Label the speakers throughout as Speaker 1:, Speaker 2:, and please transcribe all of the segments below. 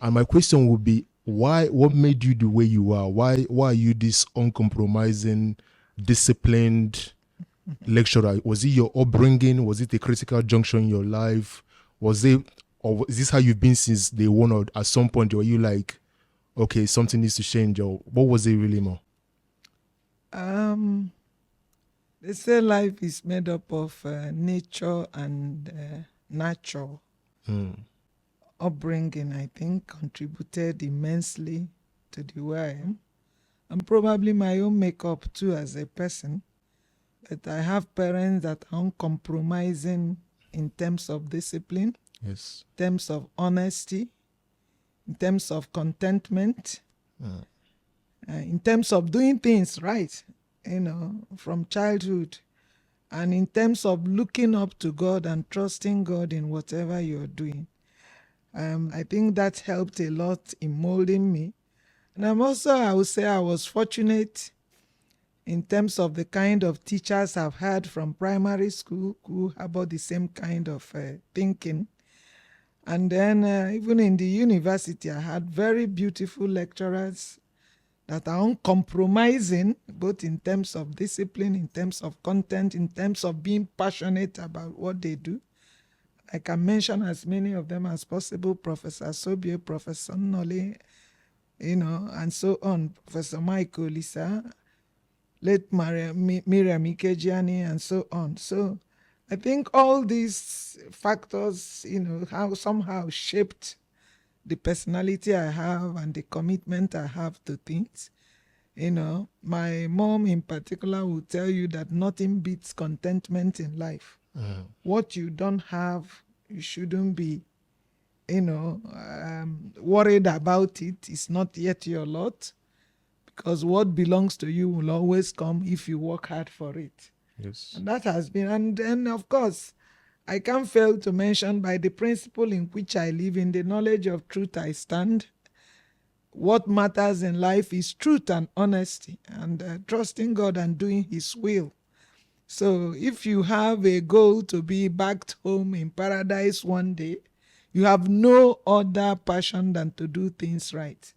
Speaker 1: And my question would be, why? What made you the way you are? Why are you this uncompromising, disciplined lecturer? Was it your upbringing? Was it a critical junction in your life? Was it, or is this how you've been since day one? Or at some point were you like, okay, something needs to change? Or what was it really more?
Speaker 2: They say life is made up of nature and nurture. Upbringing, I think, contributed immensely to the way I am, and probably my own makeup too as a person. But I have parents that are uncompromising in terms of discipline,
Speaker 1: Yes.
Speaker 2: in terms of honesty, in terms of contentment, in terms of doing things right, from childhood, and in terms of looking up to God and trusting God in whatever you're doing. I think that helped a lot in molding me. And I would say I was fortunate in terms of the kind of teachers I've had from primary school who have about the same kind of thinking. And then even in the university, I had very beautiful lecturers that are uncompromising, both in terms of discipline, in terms of content, in terms of being passionate about what they do. I can mention as many of them as possible: Professor Sobie, Professor Nole, and so on, Professor Michael Lisa, late Miriam Ikejiani, and so on. So I think all these factors, have somehow shaped the personality I have and the commitment I have to things. My mom in particular will tell you that nothing beats contentment in life. What you don't have, you shouldn't be, worried about it. It's not yet your lot, because what belongs to you will always come if you work hard for it.
Speaker 1: Yes.
Speaker 2: And that has been, and then of course, I can't fail to mention, by the principle in which I live, in the knowledge of truth I stand. What matters in life is truth and honesty, and trusting God and doing His will. So if you have a goal to be back home in paradise one day, you have no other passion than to do things right.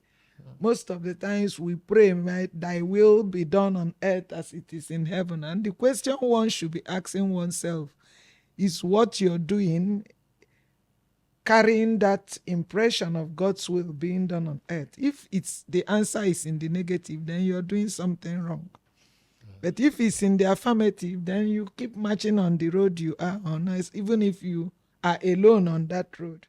Speaker 2: Most of the times we pray, thy will be done on earth as it is in heaven. And the question one should be asking oneself is, what you're doing carrying that impression of God's will being done on earth? If the answer is in the negative, then you're doing something wrong. But if it's in the affirmative, then you keep marching on the road you are on, even if you are alone on that road.